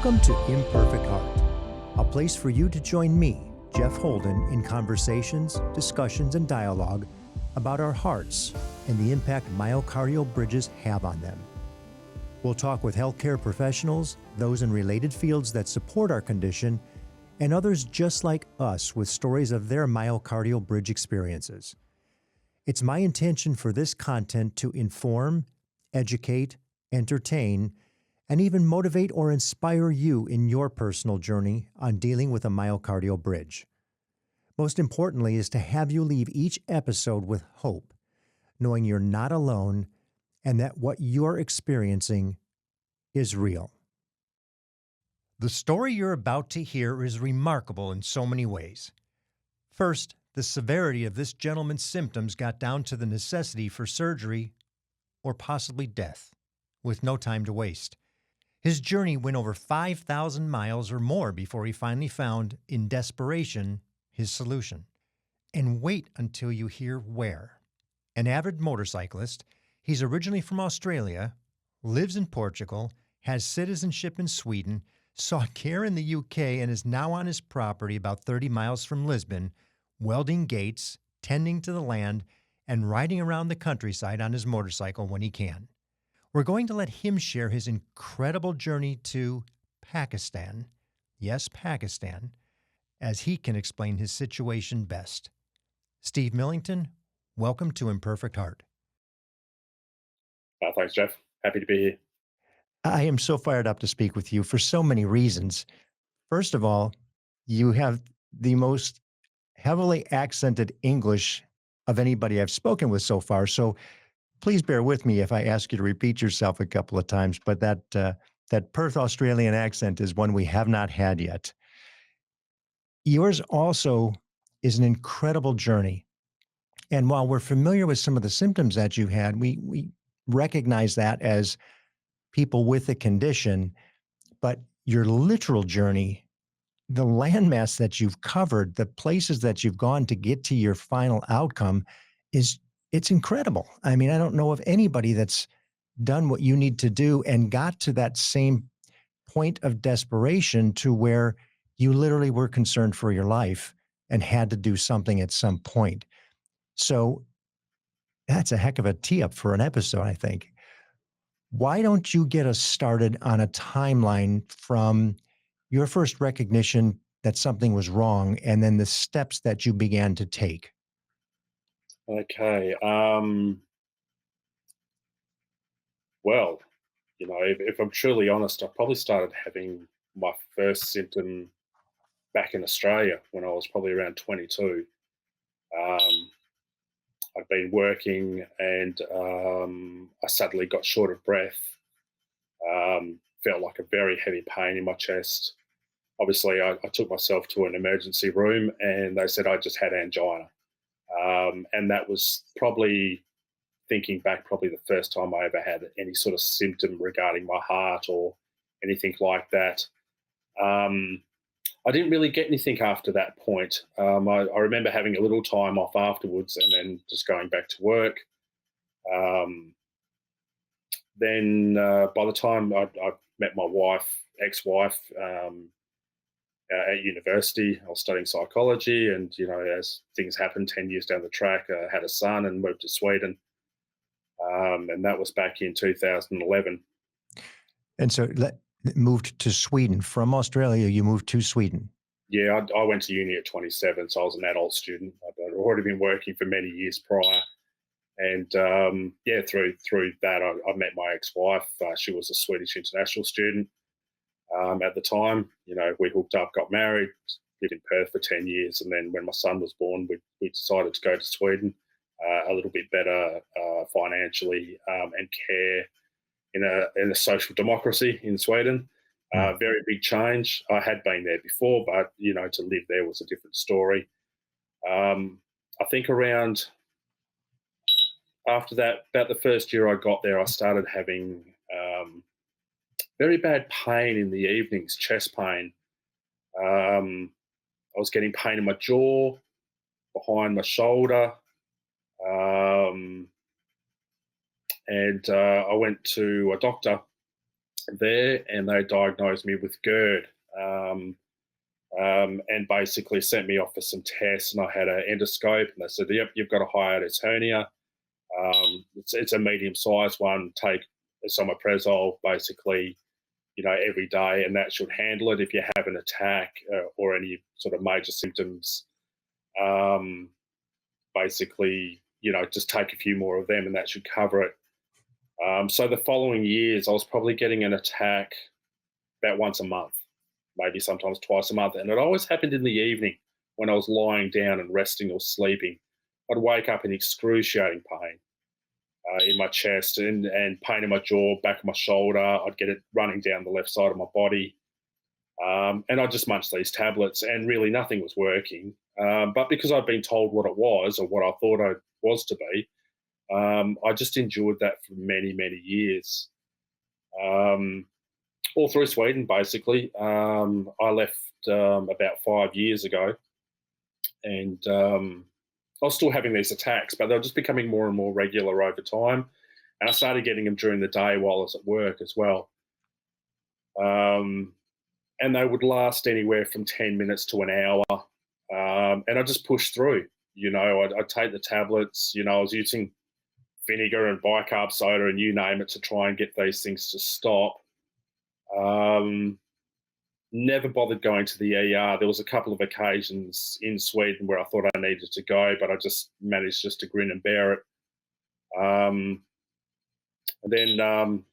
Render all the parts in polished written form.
Welcome to Imperfect Heart, a place for you to join me, Jeff Holden, in conversations, discussions, and dialogue about our hearts and the impact myocardial bridges have on them. We'll talk with healthcare professionals, those in related fields that support our condition, and others just like us with stories of their myocardial bridge experiences. It's my intention for this content to inform, educate, entertain, and even motivate or inspire you in your personal journey on dealing with a myocardial bridge. Most importantly is to have you leave each episode with hope, knowing you're not alone and that what you're experiencing is real. The story you're about to hear is remarkable in so many ways. First, the severity of this gentleman's symptoms got down to the necessity for surgery or possibly death, with no time to waste. His journey went over 5,000 miles or more before he finally found, in desperation, his solution. And wait until you hear where. An avid motorcyclist, he's originally from Australia, lives in Portugal, has citizenship in Sweden, sought care in the UK, and is now on his property about 30 miles from Lisbon, welding gates, tending to the land, and riding around the countryside on his motorcycle when he can. We're going to let him share his incredible journey to Pakistan, yes, Pakistan, as he can explain his situation best. Steve Millington, welcome to Imperfect Heart. Thanks, Jeff. Happy to be here. I am so fired up to speak with you for so many reasons. First of all, you have the most heavily accented English of anybody I've spoken with so far, so please bear with me if I ask you to repeat yourself a couple of times, but that Perth Australian accent is one we have not had yet. Yours also is an incredible journey. And while we're familiar with some of the symptoms that you had, we recognize that as people with a condition, but your literal journey, the landmass that you've covered, the places that you've gone to get to your final outcome it's incredible. I mean, I don't know of anybody that's done what you need to do and got to that same point of desperation to where you literally were concerned for your life and had to do something at some point. So that's a heck of a tee up for an episode, I think. Why don't you get us started on a timeline from your first recognition that something was wrong and then the steps that you began to take? Okay. Well, if I'm truly honest, I probably started having my first symptom back in Australia when I was probably around 22. I'd been working and I suddenly got short of breath. Felt like a very heavy pain in my chest. Obviously, I took myself to an emergency room and they said I just had angina. And that was probably, thinking back, probably the first time I ever had any sort of symptom regarding my heart or anything like that. I didn't really get anything after that point. I remember having a little time off afterwards and then just going back to work. Then by the time I met my ex-wife, at university, I was studying psychology, and as things happened, 10 years down the track, I had a son and moved to Sweden, and that was back in 2011. And so moved to Sweden from Australia. You moved to Sweden. Yeah, I went to uni at 27, so I was an adult student. I'd already been working for many years prior, and through that, I met my ex-wife. She was a Swedish international student. At the time, we hooked up, got married, lived in Perth for 10 years. And then when my son was born, we decided to go to Sweden, a little bit better financially and care in a social democracy in Sweden. Very big change. I had been there before, but, to live there was a different story. I think around after that, about the first year I got there, I started having very bad pain in the evenings, chest pain. I was getting pain in my jaw, behind my shoulder. And I went to a doctor there, and they diagnosed me with GERD. And basically sent me off for some tests, and I had an endoscope, and they said, "Yep, you've got a hiatus hernia. It's a medium-sized one. Take esomeprazole, basically, every day, and that should handle it. If you have an attack or any sort of major symptoms, um, basically, just take a few more of them, and that should cover it." So the following years, I was probably getting an attack about once a month, maybe sometimes twice a month. And it always happened in the evening when I was lying down and resting or sleeping. I'd wake up in excruciating pain in my chest and pain in my jaw, back of my shoulder. I'd get it running down the left side of my body. And I'd just munch these tablets, and really nothing was working. But because I'd been told what it was, or what I thought it was to be, I just endured that for many, many years. All through Sweden, basically. I left about 5 years ago, and I was still having these attacks, but they were just becoming more and more regular over time. And I started getting them during the day while I was at work as well. And they would last anywhere from 10 minutes to an hour. And I just pushed through. I'd take the tablets. I was using vinegar and bicarb soda and you name it to try and get these things to stop. Never bothered going to the ER. There was a couple of occasions in Sweden where I thought I needed to go, but I just managed just to grin and bear it. And then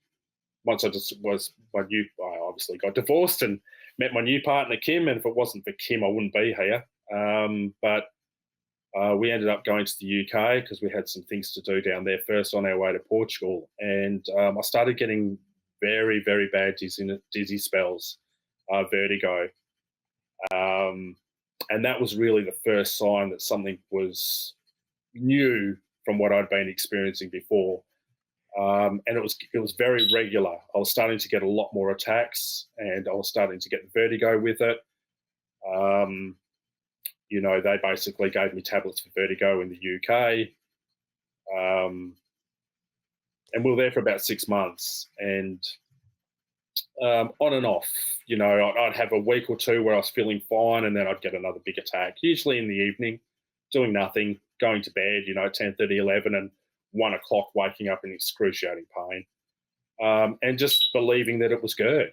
once I obviously got divorced and met my new partner, Kim, and if it wasn't for Kim, I wouldn't be here. But we ended up going to the UK because we had some things to do down there first on our way to Portugal. And I started getting very, very bad dizzy spells, vertigo. And that was really the first sign that something was new from what I'd been experiencing before. And it was very regular. I was starting to get a lot more attacks, and I was starting to get vertigo with it. They basically gave me tablets for vertigo in the UK. And we were there for about 6 months, and on and off. I'd have a week or two where I was feeling fine, and then I'd get another big attack, usually in the evening, doing nothing, going to bed, 10:30, 11, and 1 o'clock waking up in excruciating pain, and just believing that it was GERD.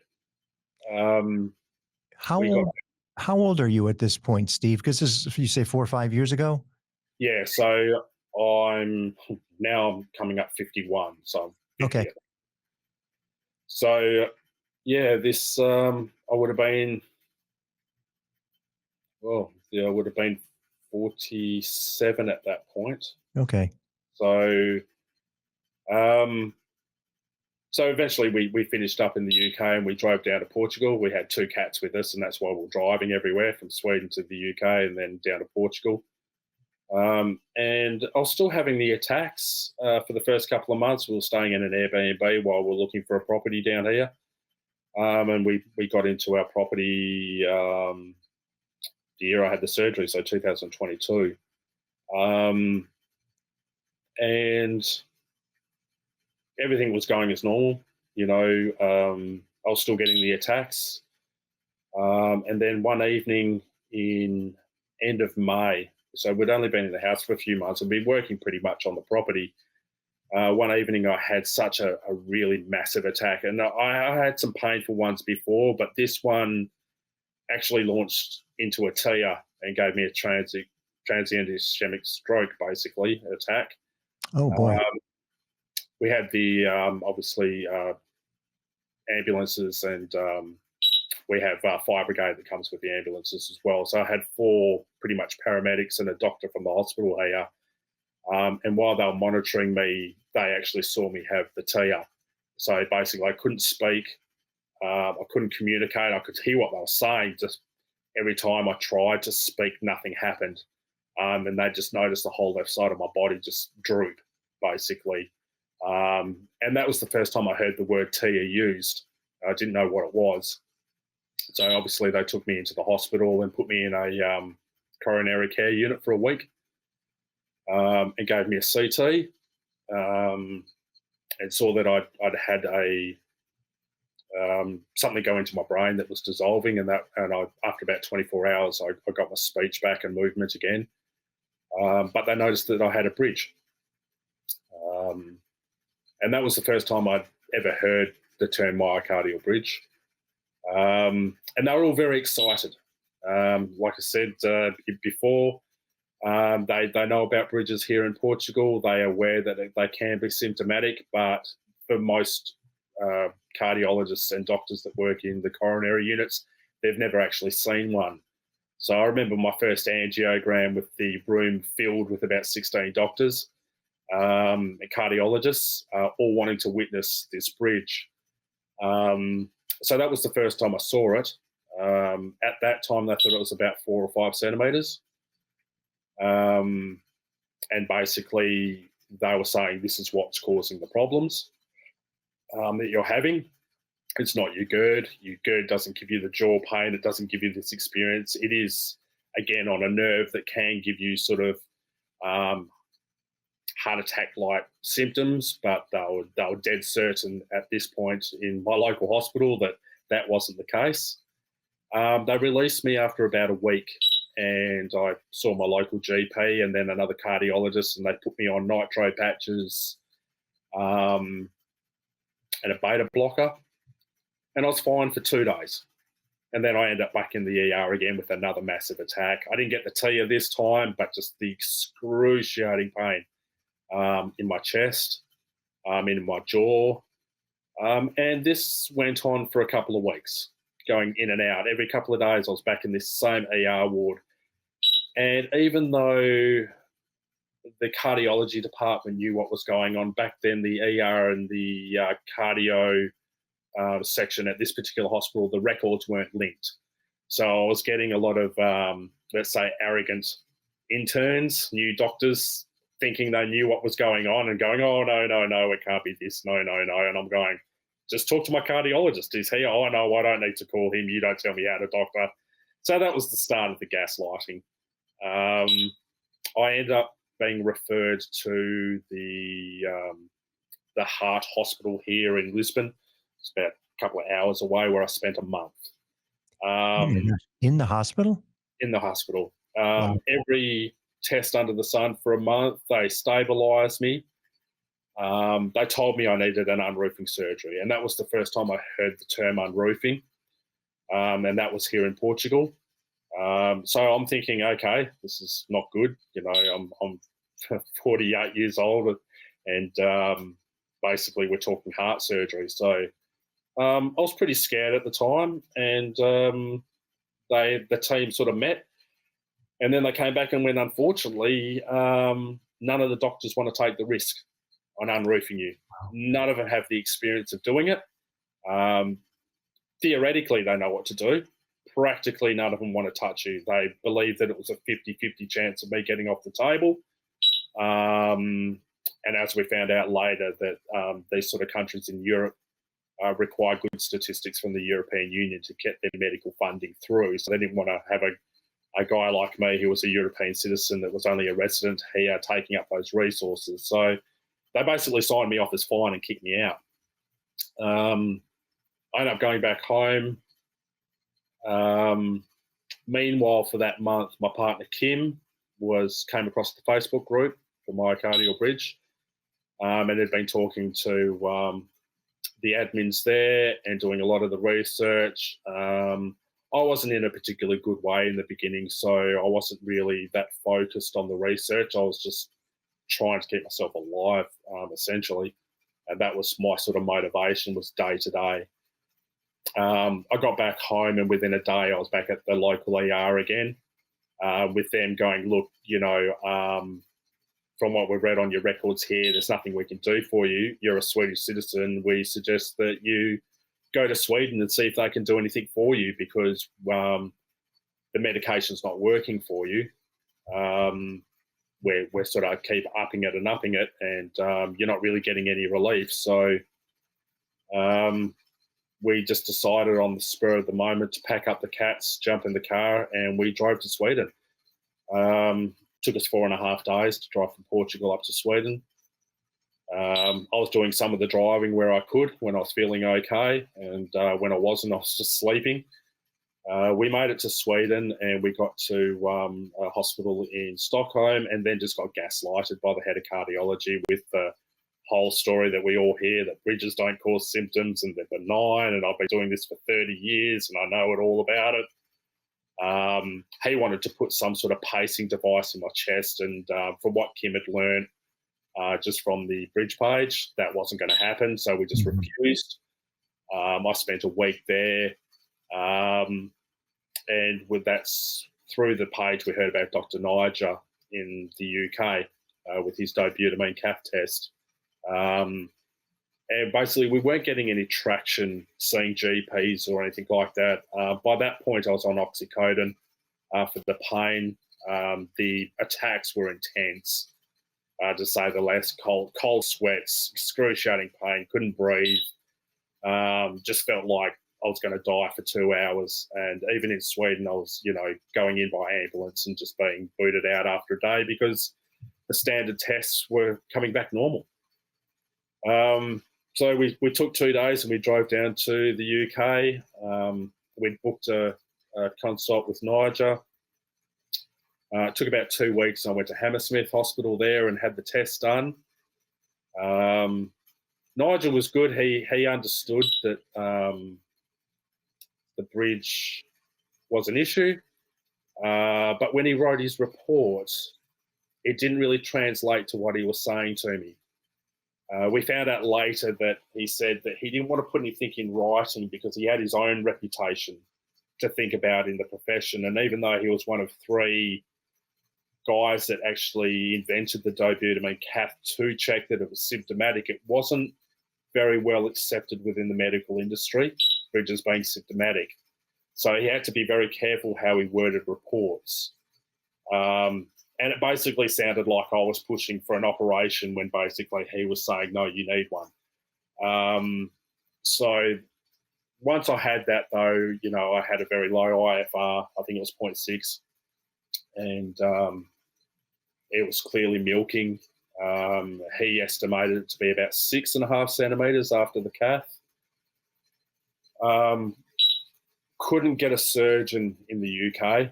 How old are you at this point, Steve? Because this is, you say 4 or 5 years ago? Yeah, so I'm coming up 51, so I'm 50. Okay. So, yeah, this I would have been, I would have been 47 at that point. Okay. So, so eventually we finished up in the UK and we drove down to Portugal. We had 2 cats with us, and that's why we were driving everywhere from Sweden to the UK and then down to Portugal. And I was still having the attacks for the first couple of months. We were staying in an Airbnb while we were looking for a property down here. And we got into our property the year I had the surgery, so 2022. And everything was going as normal. I was still getting the attacks. And then one evening in end of May, so we'd only been in the house for a few months and been working pretty much on the property. One evening I had such a really massive attack, and I had some painful ones before, but this one actually launched into a TIA and gave me a transient ischemic stroke, basically, attack. Oh, boy. We had the, obviously, ambulances, and we have fire brigade that comes with the ambulances as well. So I had 4 pretty much paramedics and a doctor from the hospital here. And while they were monitoring me, they actually saw me have the TIA. So basically I couldn't speak. I couldn't communicate. I could hear what they were saying. Just every time I tried to speak, nothing happened. And they just noticed the whole left side of my body just droop, basically. And that was the first time I heard the word TIA used. I didn't know what it was. So obviously they took me into the hospital and put me in a coronary care unit for a week, and gave me a CT, and saw that I'd had a something go into my brain that was dissolving, and after about 24 hours, I got my speech back and movement again. But they noticed that I had a bridge. And that was the first time I'd ever heard the term myocardial bridge. And they were all very excited. Like I said before, they know about bridges here in Portugal. They are aware that they can be symptomatic, but for most cardiologists and doctors that work in the coronary units, they've never actually seen one. So I remember my first angiogram with the room filled with about 16 doctors and cardiologists, all wanting to witness this bridge. So that was the first time I saw it. At that time, they thought it was about 4 or 5 centimetres. And basically, they were saying this is what's causing the problems that you're having. It's not your GERD. Your GERD doesn't give you the jaw pain. It doesn't give you this experience. It is, again, on a nerve that can give you sort of heart attack-like symptoms, but they were dead certain at this point in my local hospital that that wasn't the case. They released me after about a week, and I saw my local GP and then another cardiologist, and they put me on nitro patches and a beta blocker, and I was fine for 2 days. And then I ended up back in the ER again with another massive attack. I didn't get the TIA this time, but just the excruciating pain in my chest, in my jaw. And this went on for a couple of weeks, going in and out. Every couple of days I was back in this same ER ward. And even though the cardiology department knew what was going on, back then the ER and the cardio section at this particular hospital, the records weren't linked. So I was getting a lot of, let's say, arrogant interns, new doctors, thinking they knew what was going on and going, oh, no, it can't be this, no. And I'm going, just talk to my cardiologist. Is he? Oh, no, I don't need to call him. You don't tell me how to doctor. So that was the start of the gaslighting. I ended up being referred to the heart hospital here in Lisbon. It's about a couple of hours away, where I spent a month. In the hospital? In the hospital. Wow. Every test under the sun for a month. They stabilised me. They told me I needed an unroofing surgery, and that was the first time I heard the term unroofing, and that was here in Portugal. So I'm thinking, okay, this is not good. You know, I'm 48 years old, and basically we're talking heart surgery. So I was pretty scared at the time, and the team sort of met. And then they came back and went, unfortunately, none of the doctors want to take the risk on unroofing you. Wow. None of them have the experience of doing it. Theoretically, they know what to do. Practically, none of them want to touch you. They believe that it was a 50-50 chance of me getting off the table. And as we found out later, that these sort of countries in Europe require good statistics from the European Union to get their medical funding through. So they didn't want to have a guy like me who was a European citizen that was only a resident here taking up those resources. So they basically signed me off as fine and kicked me out. I ended up going back home. Meanwhile, for that month, my partner Kim came across the Facebook group for Myocardial Bridge, and had been talking to the admins there and doing a lot of the research. I wasn't in a particularly good way in the beginning, so I wasn't really that focused on the research. I was just trying to keep myself alive, essentially. And that was my sort of motivation, was day to day. I got back home, and within a day I was back at the local ER again, with them going, look, you know, from what we've read on your records here, there's nothing we can do for you. You're a Swedish citizen. We suggest that you go to Sweden and see if they can do anything for you, because the medication's not working for you. We're sort of keep upping it, and you're not really getting any relief. So we just decided on the spur of the moment to pack up the cats, jump in the car, and we drove to Sweden. Took us 4.5 days to drive from Portugal up to Sweden. I was doing some of the driving where I could when I was feeling okay, and when I wasn't, I was just sleeping. We made it to Sweden, and we got to a hospital in Stockholm, and then just got gaslighted by the head of cardiology with the whole story that we all hear, that bridges don't cause symptoms and they're benign, and I've been doing this for 30 years and I know it all about it. He wanted to put some sort of pacing device in my chest, and from what Kim had learned just from the bridge page, that wasn't going to happen, so we just refused. I spent a week there, and with that's through the page we heard about Dr. Niger in the UK with his dobutamine cath test. And basically, we weren't getting any traction seeing GPs or anything like that. By that point, I was on oxycodone for the pain. The attacks were intense, to say the least. Cold sweats, excruciating pain, couldn't breathe. Just felt like I was going to die for 2 hours. And even in Sweden, I was, going in by ambulance and just being booted out after a day because the standard tests were coming back normal. So we took 2 days and we drove down to the UK. We booked a consult with Niger. It took about 2 weeks. I went to Hammersmith Hospital there and had the test done. Nigel was good. He understood that the bridge was an issue. But when he wrote his report, it didn't really translate to what he was saying to me. We found out later that he said that he didn't want to put anything in writing because he had his own reputation to think about in the profession. And even though he was one of 3 guys that actually invented the dobutamine cath to check that it was symptomatic, it wasn't very well accepted within the medical industry, bridges being symptomatic. So he had to be very careful how he worded reports. And it basically sounded like I was pushing for an operation when basically he was saying, no, you need one. So once I had that, though, I had a very low IFR. I think it was 0.6. And it was clearly milking. He estimated it to be about 6.5 centimetres after the cath. Couldn't get a surgeon in the UK.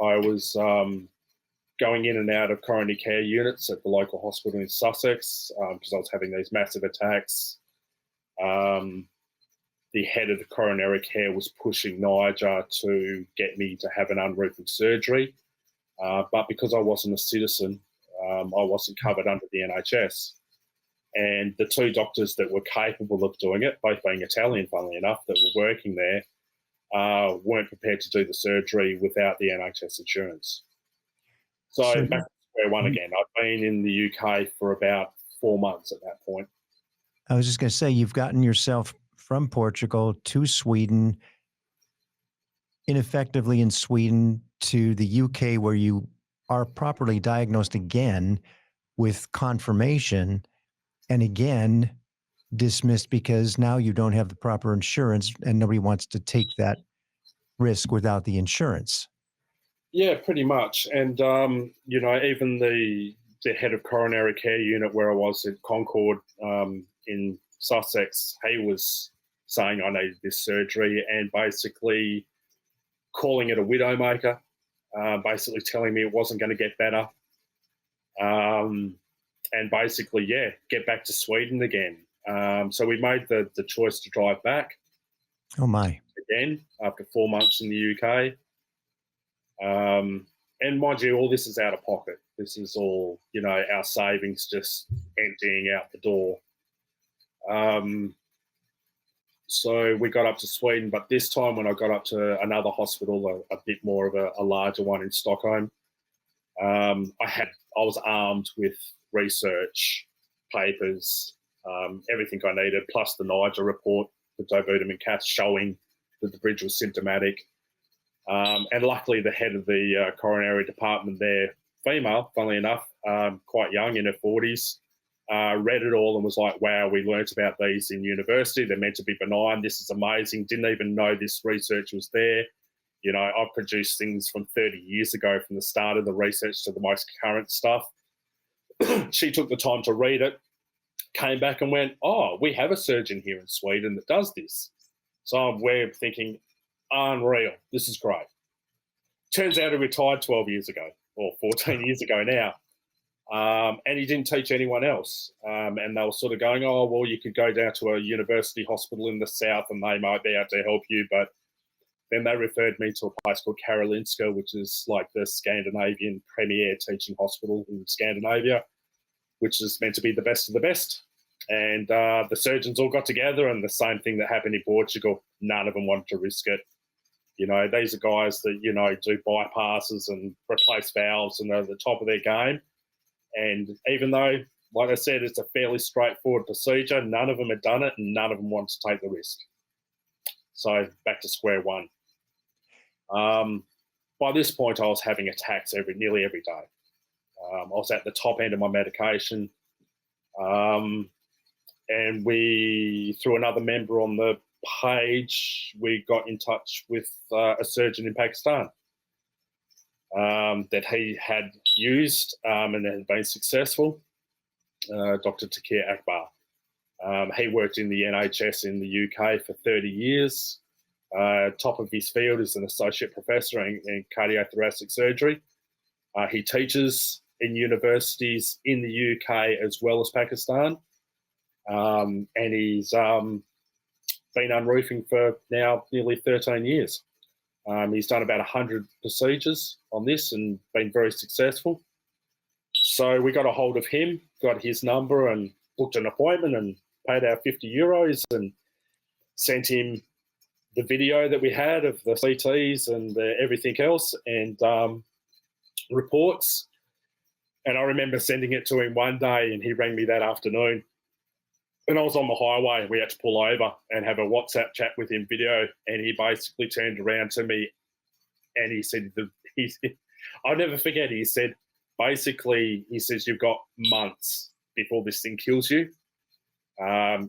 I was going in and out of coronary care units at the local hospital in Sussex because I was having these massive attacks. The head of the coronary care was pushing Niger to get me to have an unrelenting surgery. But because I wasn't a citizen, I wasn't covered under the NHS. And the 2 doctors that were capable of doing it, both being Italian, funnily enough, that were working there, weren't prepared to do the surgery without the NHS insurance. So back to square one again. I've been in the UK for about 4 months at that point. I was just going to say, you've gotten yourself from Portugal to Sweden, ineffectively in Sweden to the UK, where you are properly diagnosed again with confirmation, and again dismissed because now you don't have the proper insurance and nobody wants to take that risk without the insurance. Yeah, pretty much. And, even the head of coronary care unit where I was at Concord in Sussex, he was saying I needed this surgery and basically calling it a widowmaker, basically telling me it wasn't going to get better. And basically, get back to Sweden again. So we made the choice to drive back. Oh, my. Again, after 4 months in the UK. And mind you, all this is out of pocket. This is all, our savings just emptying out the door. So we got up to Sweden, but this time when I got up to another hospital, a bit more of a larger one in Stockholm, I was armed with research, papers, everything I needed, plus the Niger report, the dobutamine cath showing that the bridge was symptomatic. And luckily the head of the coronary department there, female, funnily enough, quite young, in her 40s, read it all and was like, wow, we learnt about these in university. They're meant to be benign. This is amazing. Didn't even know this research was there. I've produced things from 30 years ago, from the start of the research to the most current stuff. she took the time to read it, came back and went, oh, we have a surgeon here in Sweden that does this. So we're thinking, unreal, this is great. Turns out he retired 12 years ago, or 14 years ago now. And he didn't teach anyone else. And they were sort of going, oh, well, you could go down to a university hospital in the south and they might be able to help you. But then they referred me to a place called Karolinska, which is like the Scandinavian premier teaching hospital in Scandinavia, which is meant to be the best of the best. And the surgeons all got together, and the same thing that happened in Portugal, none of them wanted to risk it. You know, these are guys that, you know, do bypasses and replace valves and they're at the top of their game. And even though, like I said, it's a fairly straightforward procedure, none of them had done it and none of them wanted to take the risk. So back to square one. By this point, I was having attacks nearly every day. I was at the top end of my medication. And we, through another member on the page, we got in touch with a surgeon in Pakistan that he had used and had been successful, Dr. Takir Akbar. He worked in the NHS in the UK for 30 years. Top of his field is an associate professor in cardiothoracic surgery. He teaches in universities in the UK as well as Pakistan. And he's been unroofing for now nearly 13 years. He's done about 100 procedures on this and been very successful. So we got a hold of him, got his number and booked an appointment and paid our €50 and sent him the video that we had of the CTs and everything else and reports. And I remember sending it to him one day and he rang me that afternoon. And I was on the highway. We had to pull over and have a WhatsApp chat with him video. And he basically turned around to me and he said, I'll never forget, he said, basically, he says, you've got months before this thing kills you.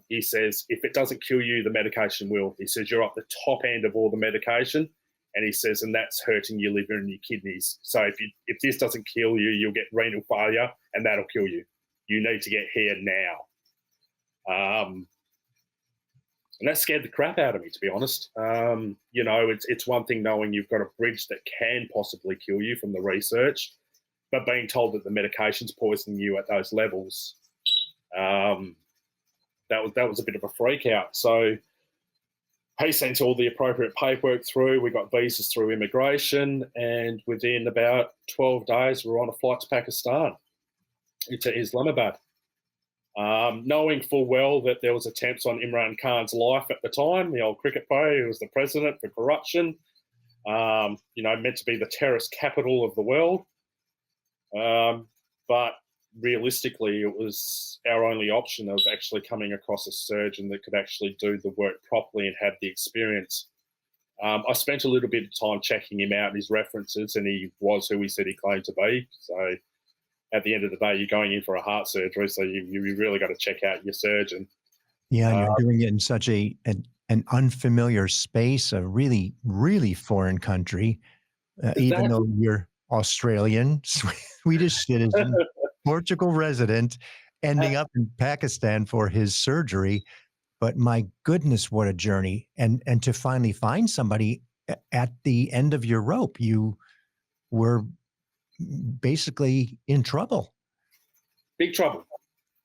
He says, if it doesn't kill you, the medication will. He says, you're up the top end of all the medication. And he says, and that's hurting your liver and your kidneys. So if this doesn't kill you, you'll get renal failure and that'll kill you. You need to get here now. And that scared the crap out of me, to be honest. You know, it's one thing knowing you've got a bridge that can possibly kill you from the research, but being told that the medication's poisoning you at those levels, that was a bit of a freak out. So he sent all the appropriate paperwork through. We got visas through immigration, and within about 12 days, we were on a flight to Pakistan, to Islamabad. Knowing full well that there was attempts on Imran Khan's life at the time, the old cricket player who was the president for corruption, you know, meant to be the terrorist capital of the world. But realistically, it was our only option of actually coming across a surgeon that could actually do the work properly and have the experience. I spent a little bit of time checking him out and his references, and he was who he said he claimed to be. So at the end of the day, you're going in for a heart surgery, so you really got to check out your surgeon. Yeah, and you're doing it in such an unfamiliar space, a really, really foreign country, even though you're Australian, Swedish citizen, Portugal resident, ending up in Pakistan for his surgery. But my goodness, what a journey. And to finally find somebody at the end of your rope, you were basically in trouble. Big trouble.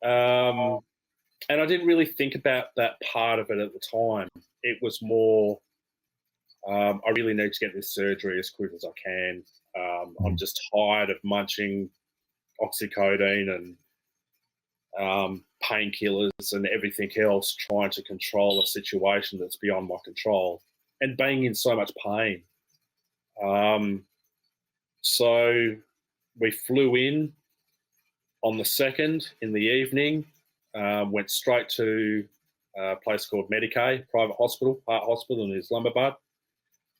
And I didn't really think about that part of it at the time. It was more, I really need to get this surgery as quick as I can. I'm just tired of munching oxycodone and painkillers and everything else, trying to control a situation that's beyond my control and being in so much pain. So we flew in on the 2nd in the evening, went straight to a place called Medicaid, private hospital, heart hospital in Islamabad.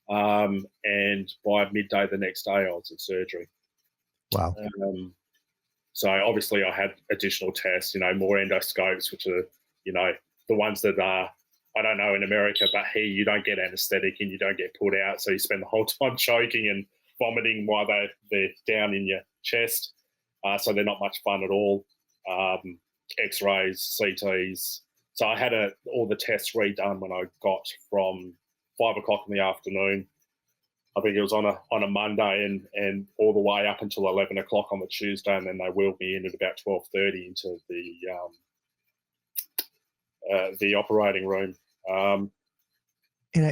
And by midday the next day, I was in surgery. Wow. So obviously I had additional tests, you know, more endoscopes, which are, you know, the ones that are, I don't know in America, but here you don't get anesthetic and you don't get pulled out. So you spend the whole time choking and vomiting while they're down in your chest. so they're not much fun at all. X-rays, CTs. So I had all the tests redone when I got from 5 o'clock in the afternoon. I think it was on a Monday, and all the way up until 11 o'clock on the Tuesday, and then they wheeled me in at about 12:30 into the operating room. And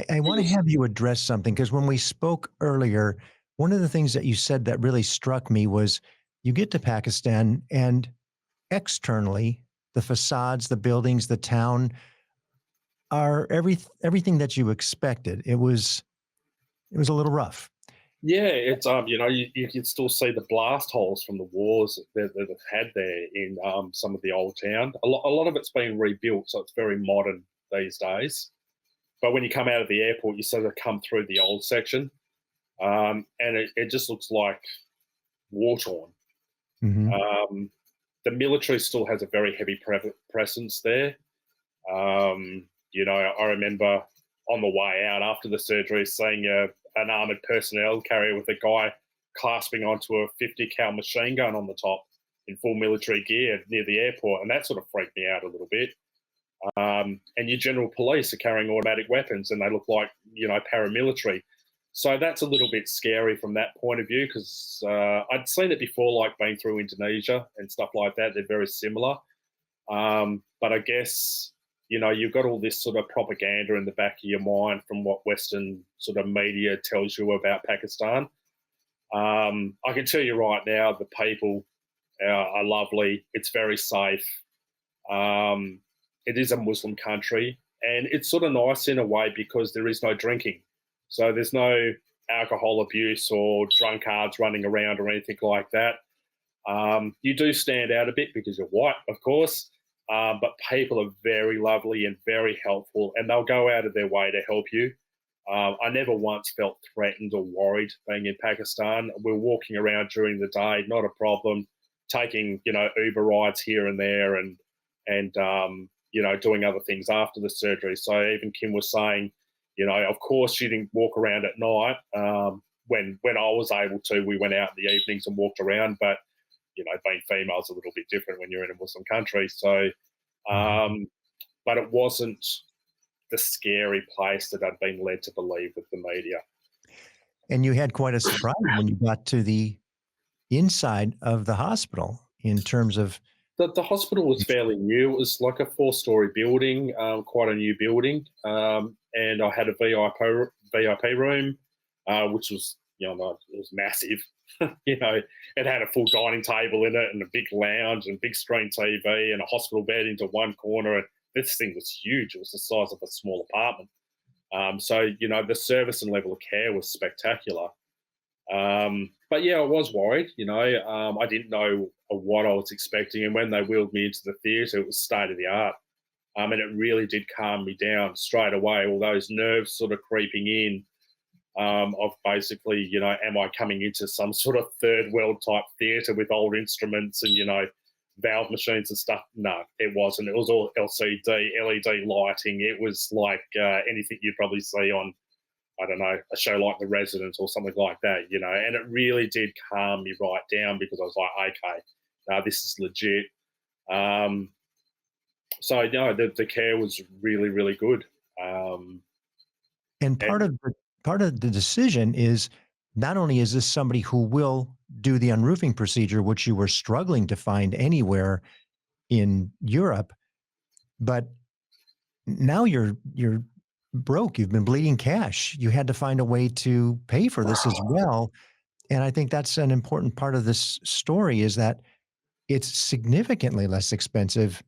I want to have you address something, because when we spoke earlier, one of the things that you said that really struck me was you get to Pakistan and externally, the facades, the buildings, the town are everything that you expected. It was a little rough. Yeah, it's you can still see the blast holes from the wars that they've had there in some of the old town. A lot of it's been rebuilt, so it's very modern these days. But when you come out of the airport, you sort of come through the old section, and it just looks like war torn. Mm-hmm. The military still has a very heavy presence there. I remember on the way out after the surgery seeing an armoured personnel carrier with a guy clasping onto a 50 cal machine gun on the top in full military gear near the airport, and that sort of freaked me out a little bit. And your general police are carrying automatic weapons, and they look like paramilitary. So that's a little bit scary from that point of view, because I'd seen it before, like being through Indonesia and stuff like that. They're very similar. But I guess, you've got all this sort of propaganda in the back of your mind from what Western sort of media tells you about Pakistan. I can tell you right now, the people are lovely. It's very safe. It is a Muslim country, and it's sort of nice in a way because there is no drinking. So there's no alcohol abuse or drunkards running around or anything like that. You do stand out a bit because you're white, of course, but people are very lovely and very helpful, and they'll go out of their way to help you. I never once felt threatened or worried being in Pakistan. We're walking around during the day, not a problem, taking Uber rides here and there, and doing other things after the surgery. So even Kim was saying, of course she didn't walk around at night. When I was able to, we went out in the evenings and walked around, but being female is a little bit different when you're in a Muslim country. So, but it wasn't the scary place that I'd been led to believe with the media. And you had quite a surprise when you got to the inside of the hospital in terms of... The hospital was fairly new. It was like a 4-story building, quite a new building. And I had a VIP room, which was, it was massive. It had a full dining table in it and a big lounge and big screen TV and a hospital bed into one corner. And this thing was huge. It was the size of a small apartment. So, the service and level of care was spectacular. But yeah, I was worried, I didn't know what I was expecting. And when they wheeled me into the theatre, it was state of the art. And it really did calm me down straight away. All those nerves sort of creeping in of basically, am I coming into some sort of third world type theatre with old instruments and, valve machines and stuff? No, it wasn't. It was all LCD, LED lighting. It was like anything you'd probably see on, I don't know, a show like The Resident or something like that, and it really did calm me right down because I was like, okay, this is legit. So, the care was really, really good. And part of the decision is, not only is this somebody who will do the unroofing procedure, which you were struggling to find anywhere in Europe, but now you're broke. You've been bleeding cash. You had to find a way to pay for this as well. And I think that's an important part of this story, is that it's significantly less expensive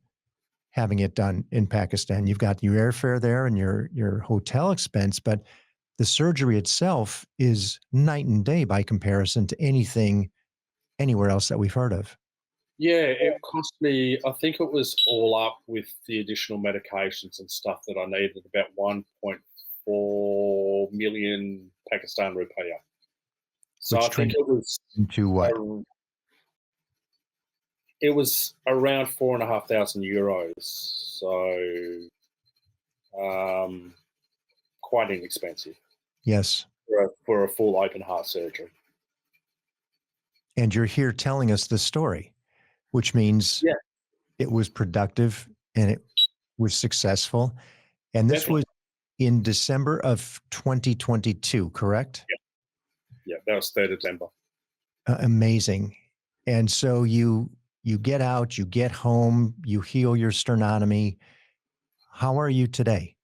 having it done in Pakistan. You've got your airfare there and your hotel expense, but the surgery itself is night and day by comparison to anything anywhere else that we've heard of. Yeah, it cost me, I think it was all up with the additional medications and stuff that I needed, about 1.4 million Pakistan rupiah. So Which I think it was into what? It was around €4,500. So quite inexpensive. Yes. For a full open heart surgery. And you're here telling us the story, which means Yeah, it was productive and it was successful. And this definitely. was in December of 2022, correct? Yeah, that was 3rd December. Amazing. And so you get out, you get home, you heal your sternotomy. How are you today?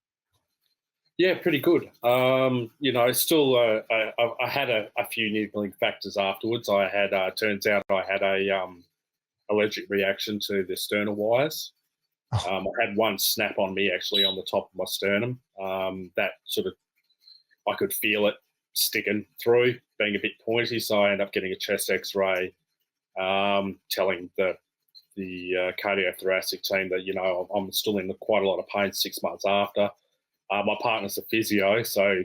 Yeah, pretty good. Still, I had a few niggling factors afterwards. I had, turns out, I had a allergic reaction to the sternal wires. Oh, I had one snap on me actually on the top of my sternum. That sort of, I could feel it sticking through, being a bit pointy. So I ended up getting a chest X-ray, telling the cardiothoracic team that I'm still in quite a lot of pain 6 months after. My partner's a physio, so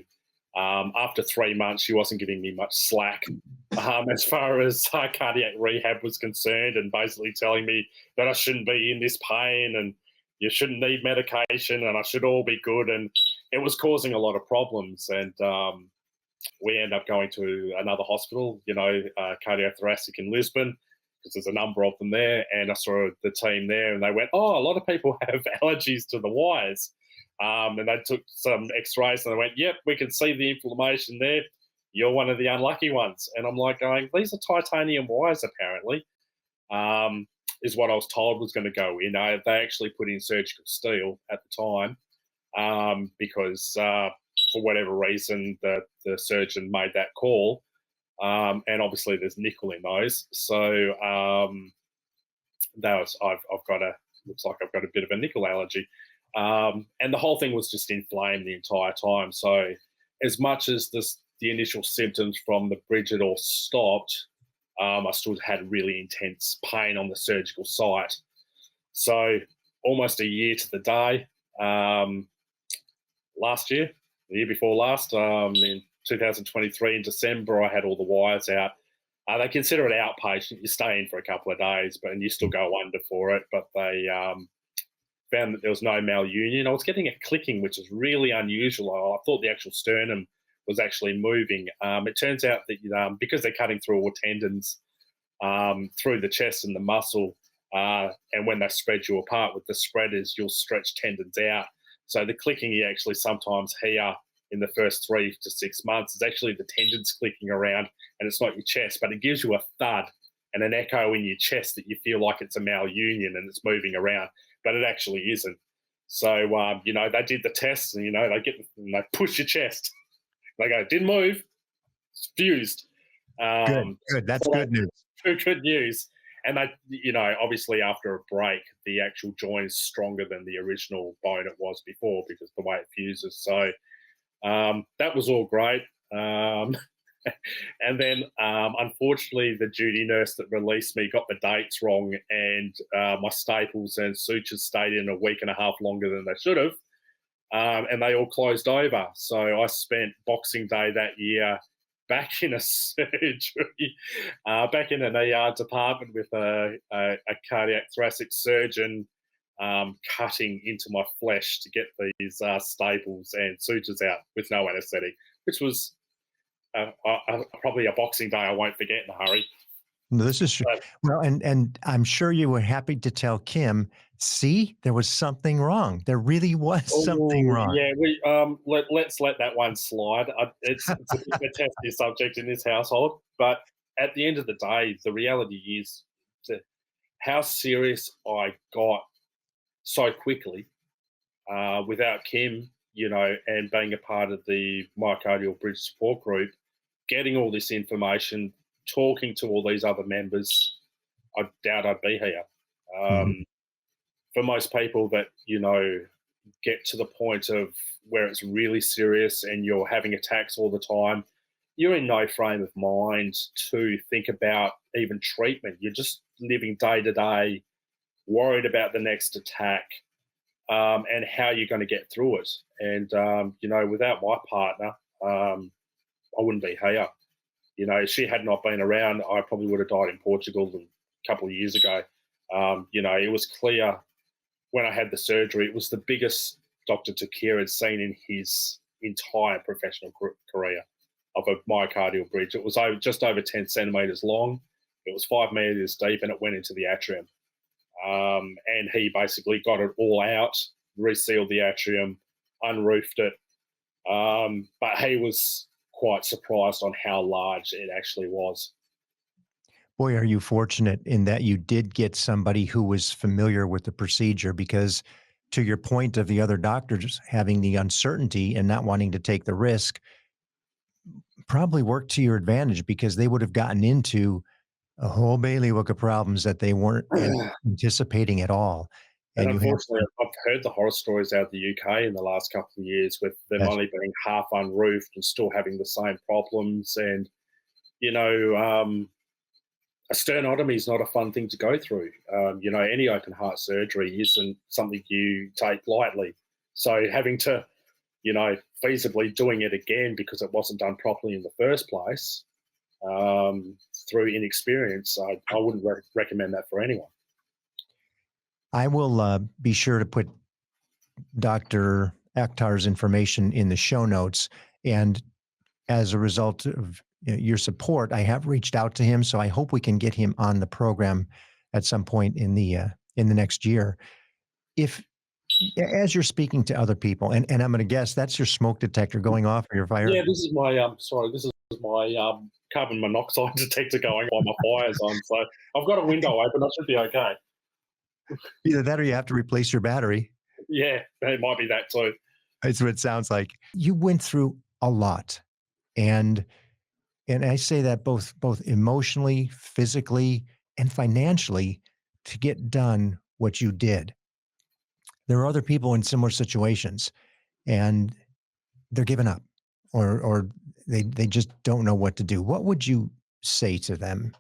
after 3 months, she wasn't giving me much slack as far as cardiac rehab was concerned, and basically telling me that I shouldn't be in this pain and you shouldn't need medication and I should all be good. And it was causing a lot of problems. And we ended up going to another hospital, cardiothoracic in Lisbon, because there's a number of them there. And I saw the team there, and they went, "Oh, a lot of people have allergies to the wires." And they took some X-rays, and they went, "Yep, we can see the inflammation there. You're one of the unlucky ones." And I'm like, going, "These are titanium wires, apparently." Is what I was told was going to go in. They actually put in surgical steel at the time, because for whatever reason the surgeon made that call, and obviously there's nickel in those. So that was I've got a looks like I've got a bit of a nickel allergy, and the whole thing was just inflamed the entire time. So as much as the initial symptoms from the bridge had all stopped, I still had really intense pain on the surgical site. So almost a year to the day, last year, the year before last, in 2023 in December, I had all the wires out. They consider it outpatient. You stay in for a couple of days, and you still go under for it. But they found that there was no malunion. I was getting a clicking, which is really unusual. I thought the actual sternum was actually moving. It turns out that because they're cutting through all tendons through the chest and the muscle, and when they spread you apart with the spreaders, you'll stretch tendons out. So the clicking you actually sometimes hear in the first 3 to 6 months is actually the tendons clicking around, and it's not your chest, but it gives you a thud and an echo in your chest that you feel like it's a malunion and it's moving around, but it actually isn't. So they did the tests, and they push your chest. They go, "Didn't move, it's fused." good. That's So good news. good news. And obviously after a break, the actual joint is stronger than the original bone it was before because the way it fuses. So that was all great. And then, unfortunately, the duty nurse that released me got the dates wrong, and my staples and sutures stayed in a week and a half longer than they should have. And they all closed over. So I spent Boxing Day that year back in a surgery, back in an ER department with a cardiac thoracic surgeon, cutting into my flesh to get these staples and sutures out with no anaesthetic, which was probably a Boxing Day I won't forget in a hurry. No, this is true. But, Well, and I'm sure you were happy to tell Kim, see, there was something wrong. There really was something wrong. yeah, let's let that one slide. It's a bit of a testy subject in this household, but at the end of the day, the reality is how serious I got so quickly without Kim, and being a part of the Myocardial Bridge support group, getting all this information, talking to all these other members. I doubt I'd be here. Mhm. For most people that get to the point of where it's really serious and you're having attacks all the time, you're in no frame of mind to think about even treatment. You're just living day to day, worried about the next attack, and how you're going to get through it. And without my partner, I wouldn't be here. If she had not been around, I probably would have died in Portugal a couple of years ago. It was clear when I had the surgery, it was the biggest Dr. Takir had seen in his entire professional career of a myocardial bridge. It was just over 10 centimetres long, It was 5 meters deep and it went into the atrium. And he basically got it all out, resealed the atrium, unroofed it. But he was quite surprised on how large it actually was. Boy, are you fortunate in that you did get somebody who was familiar with the procedure, because to your point of the other doctors having the uncertainty and not wanting to take the risk, probably worked to your advantage, because they would have gotten into a whole bailiwick of problems that they weren't anticipating at all. And And you have unfortunately, I've heard the horror stories out of the UK in the last couple of years with them that's only being half unroofed and still having the same problems. And, you know, a sternotomy is not a fun thing to go through. Any open heart surgery isn't something you take lightly. So having to, feasibly doing it again because it wasn't done properly in the first place, through inexperience, I wouldn't recommend that for anyone. I will be sure to put Dr. Akhtar's information in the show notes. And as a result of your support, I have reached out to him. So I hope we can get him on the program at some point in the next year. If As you're speaking to other people, and I'm going to guess that's your smoke detector going off or your fire. Yeah, this is my this is my carbon monoxide detector going while my fire's on. So I've got a window open. I should be okay. Either that or you have to replace your battery. Yeah, it might be that too. That's what it sounds like. You went through a lot, and I say that both emotionally, physically, and financially, to get done what you did. There are other people in similar situations, and they're giving up, or they just don't know what to do. What would you say to them?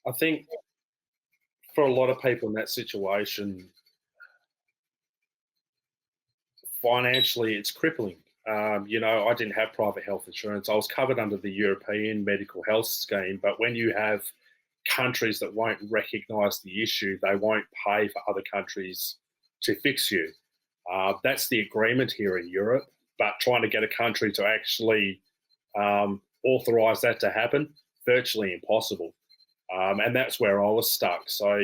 I think for a lot of people in that situation, financially, it's crippling. I didn't have private health insurance. I was covered under the European medical health scheme, but when you have countries that won't recognise the issue, they won't pay for other countries to fix you. That's the agreement here in Europe, but trying to get a country to actually authorise that to happen, virtually impossible. And that's where I was stuck. So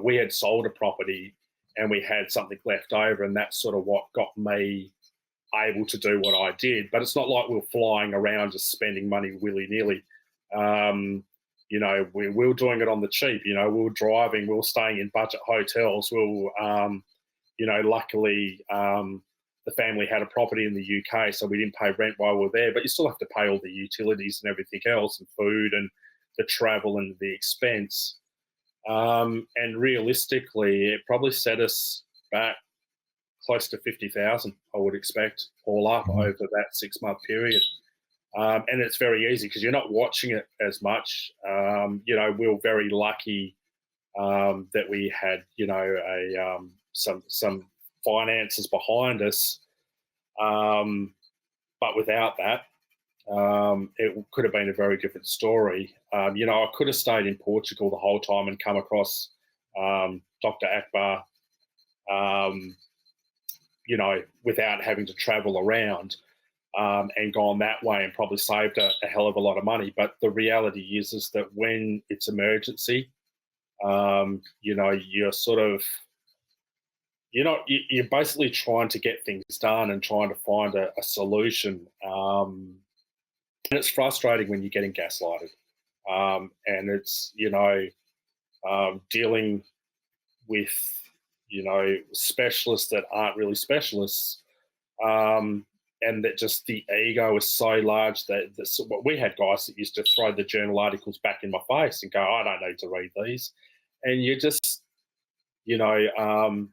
we had sold a property and we had something left over, and that's sort of what got me able to do what I did. But it's not like we were flying around just spending money willy-nilly. We were doing it on the cheap. We were driving, we were staying in budget hotels. Luckily, the family had a property in the UK, so we didn't pay rent while we were there, but you still have to pay all the utilities and everything else, and food and the travel and the expense. And realistically, it probably set us back close to 50,000, I would expect, all up Mhm. over that 6-month period. And it's very easy because you're not watching it as much. We were very lucky that we had, some finances behind us. But without that, it could have been a very different story. I could have stayed in Portugal the whole time and come across Dr. Akbar, without having to travel around, and gone that way and probably saved a hell of a lot of money. But the reality is that when it's emergency, you're sort of, you're basically trying to get things done and trying to find a solution. And it's frustrating when you're getting gaslighted. And it's, dealing with, specialists that aren't really specialists. And that just the ego is so large that we had guys that used to throw the journal articles back in my face and go, I don't need to read these. And you just, the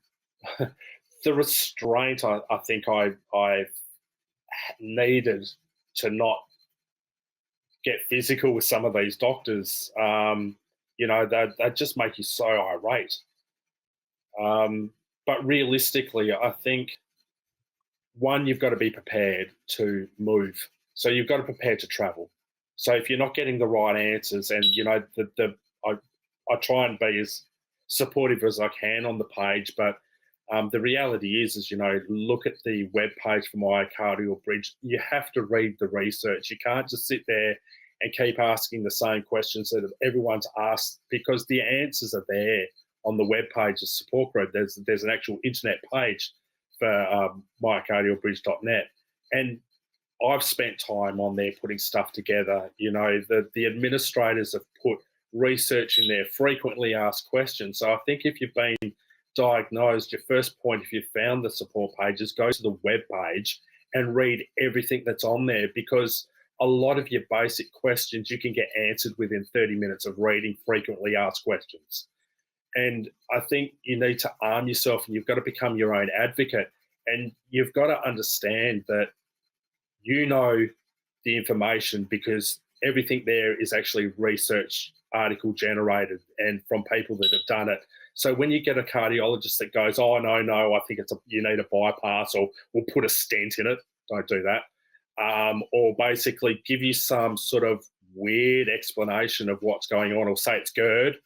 restraint I think I needed to not get physical with some of these doctors, they just make you so irate. But realistically, I think, one, you've got to be prepared to move. So you've got to prepare to travel. So if you're not getting the right answers, and I try and be as supportive as I can on the page, but the reality is, look at the webpage for Myocardial Bridge. You have to read the research. You can't just sit there and keep asking the same questions that everyone's asked, because the answers are there on the webpage of support group. There's an actual internet page for myocardialbridge.net, and I've spent time on there putting stuff together. The administrators have put research in there, frequently asked questions. So I think if you've been diagnosed, your first point, if you've found the support pages, go to the web page and read everything that's on there, because a lot of your basic questions you can get answered within 30 minutes of reading frequently asked questions. And I think you need to arm yourself, and you've got to become your own advocate. And you've got to understand that you know the information, because everything there is actually research article generated and from people that have done it. So when you get a cardiologist that goes, oh, no, I think you need a bypass, or we'll put a stent in it, don't do that. Or basically give you some sort of weird explanation of what's going on, or say it's GERD.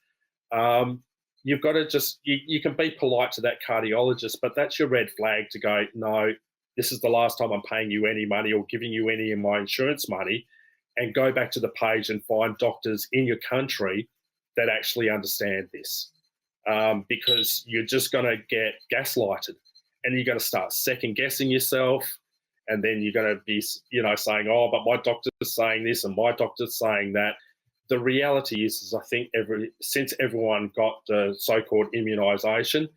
You've got to you can be polite to that cardiologist, but that's your red flag to go, no, this is the last time I'm paying you any money or giving you any of my insurance money, and go back to the page and find doctors in your country that actually understand this. Because you're just going to get gaslighted, and you're going to start second guessing yourself. And then you're going to be, saying, oh, but my doctor's saying this and my doctor's saying that. The reality is I think since everyone got the so-called immunisation,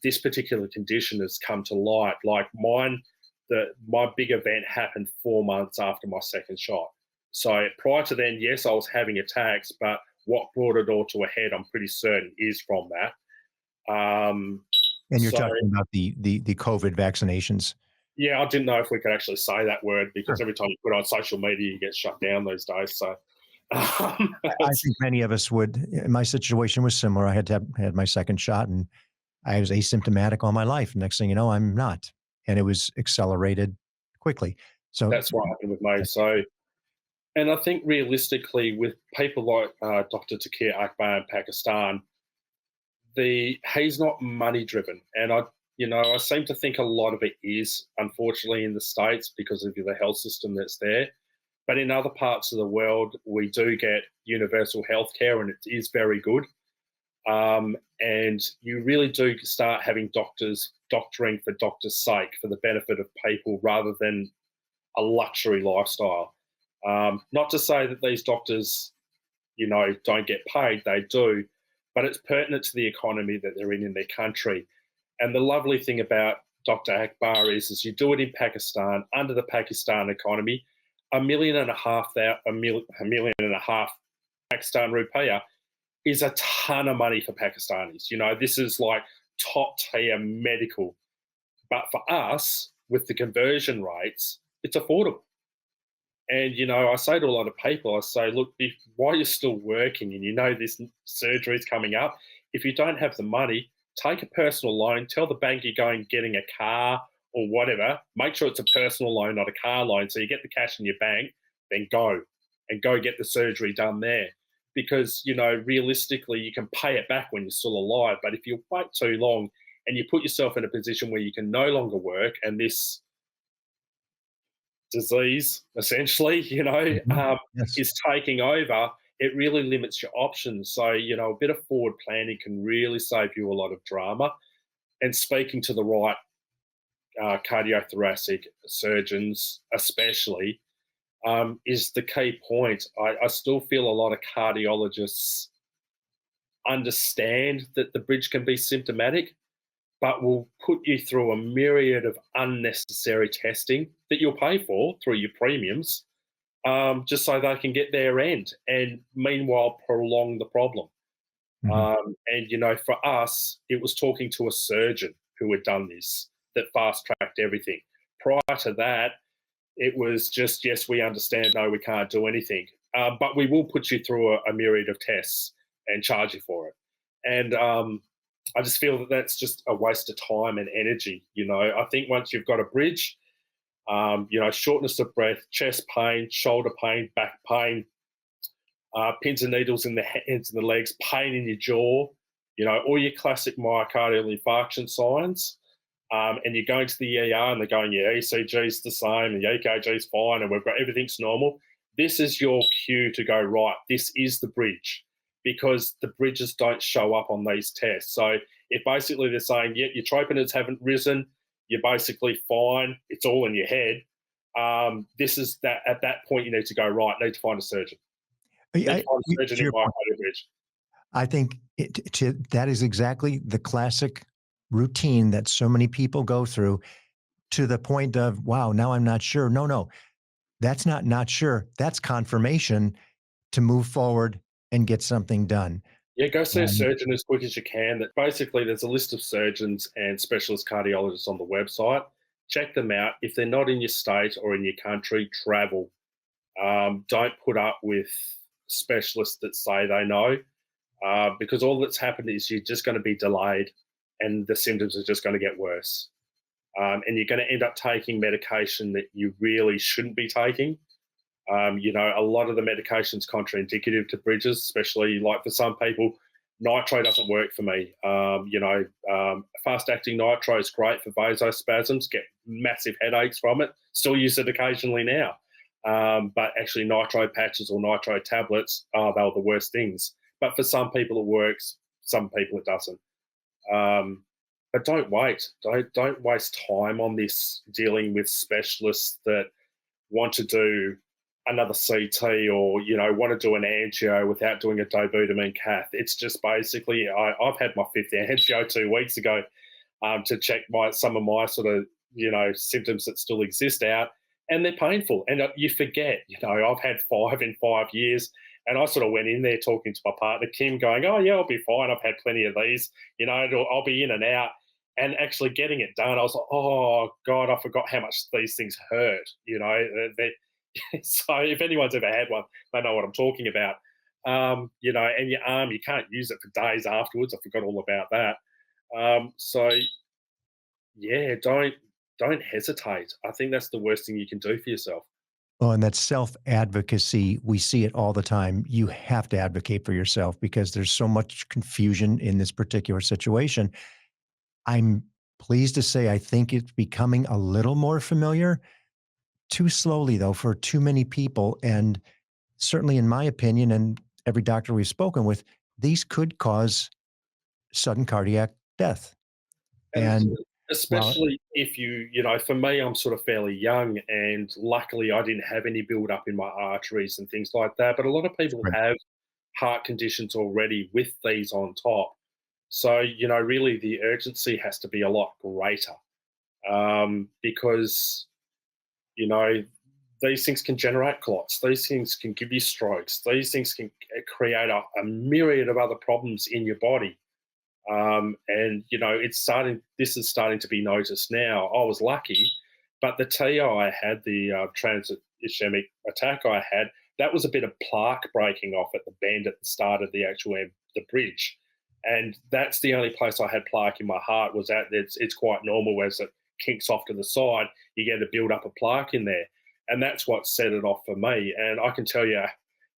this particular condition has come to light. Like mine, my big event happened 4 months after my second shot. So prior to then, yes, I was having attacks, but what brought it all to a head, I'm pretty certain, is from that. And you're talking about the COVID vaccinations. Yeah, I didn't know if we could actually say that word, because every time you put it on social media, you get shut down these days. So I think many of us would. My situation was similar. I had my second shot, and I was asymptomatic all my life. Next thing you know, I'm not, and it was accelerated quickly. So that's what happened with me. So, and I think realistically, with people like Dr. Takir Akbar in Pakistan, he's not money driven, and I seem to think a lot of it is, unfortunately, in the States because of the health system that's there. But in other parts of the world, we do get universal health care, and it is very good. And you really do start having doctors doctoring for doctor's sake, for the benefit of people, rather than a luxury lifestyle. Not to say that these doctors, don't get paid, they do, but it's pertinent to the economy that they're in their country. And the lovely thing about Dr. Akbar is you do it in Pakistan, under the Pakistan economy. $1.5 million Pakistan rupiah is a ton of money for Pakistanis. This is like top tier medical. But for us, with the conversion rates, it's affordable. And, I say to a lot of people, I say, look, while you're still working and this surgery is coming up, if you don't have the money, take a personal loan, tell the bank you're going getting a car or whatever, make sure it's a personal loan, not a car loan, so you get the cash in your bank, then go get the surgery done there. Because, realistically, you can pay it back when you're still alive. But if you wait too long and you put yourself in a position where you can no longer work, and this disease, essentially, is taking over, it really limits your options. So, a bit of forward planning can really save you a lot of drama. And speaking to the right cardiothoracic surgeons, especially, is the key point. I still feel a lot of cardiologists understand that the bridge can be symptomatic, but will put you through a myriad of unnecessary testing that you'll pay for through your premiums, just so they can get their end, and meanwhile prolong the problem. And, for us, it was talking to a surgeon who had done this that fast-tracked everything. Prior to that, it was just, yes, we understand, no, we can't do anything. But we will put you through a myriad of tests and charge you for it. And I just feel that that's just a waste of time and energy. I think once you've got a bridge, shortness of breath, chest pain, shoulder pain, back pain, pins and needles in the hands and the legs, pain in your jaw, all your classic myocardial infarction signs, and you're going to the ER and they're going, yeah, ECG's the same and the EKG's fine and everything's normal. this is your cue to go, right, this is the bridge, because the bridges don't show up on these tests. So if basically they're saying, yeah, your troponins haven't risen, you're basically fine, it's all in your head. This is that at that point you need to go, right, need to find a surgeon. Need to find a surgeon To in your point, myocardial bridge. I think that is exactly the classic routine that so many people go through to the point of, wow, now I'm not sure. No, no, that's not sure. That's confirmation to move forward and get something done. Yeah, go see a And surgeon as quick as you can. That basically there's a list of surgeons and specialist cardiologists on the website. Check them out. If they're not in your state or in your country, travel. Don't put up with specialists that say they know, because all that's happened is you're just going to be delayed and the symptoms are just going to get worse. And you're going to end up taking medication that you really shouldn't be taking. A lot of the medication's contraindicative to bridges, especially like for some people, nitro doesn't work for me. Fast-acting nitro is great for vasospasms, get massive headaches from it. Still use it occasionally now. But actually nitro patches or nitro tablets, they're the worst things. But for some people it works, some people it doesn't. But don't wait. Don't waste time on this dealing with specialists that want to do another CT or want to do an angio without doing a dobutamine cath. It's just basically I've had my fifth angio 2 weeks ago to check some of my sort of symptoms that still exist out, and they're painful. And you forget, I've had 5 in 5 years, and I sort of went in there talking to my partner Kim, going, "Oh yeah, I'll be fine. I've had plenty of these. I'll be in and out." And actually getting it done, I was like, "Oh God, I forgot how much these things hurt." So if anyone's ever had one, they know what I'm talking about. And your arm, you can't use it for days afterwards. I forgot all about that. So yeah, don't hesitate. I think that's the worst thing you can do for yourself. oh, and that self-advocacy, we see it all the time. You have to advocate for yourself because there's so much confusion in this particular situation. I'm pleased to say I think it's becoming a little more familiar, too slowly though for too many people. And certainly in my opinion, and every doctor we've spoken with, these could cause sudden cardiac death. And And while especially if for me, I'm sort of fairly young, and luckily I didn't have any build up in my arteries and things like that. But a lot of people right, have heart conditions already with these on top. So, really the urgency has to be a lot greater, because, you know, these things can generate clots. These things can give you strokes. These things can create a myriad of other problems in your body. And this is starting to be noticed now. I was lucky, but the TI I had, the transit ischemic attack I had, that was a bit of plaque breaking off at the bend at the start of the actual the bridge. And that's the only place I had plaque in my heart. Was that it's quite normal as it kinks off to the side, you get a build up of plaque in there. And that's what set it off for me. And I can tell you,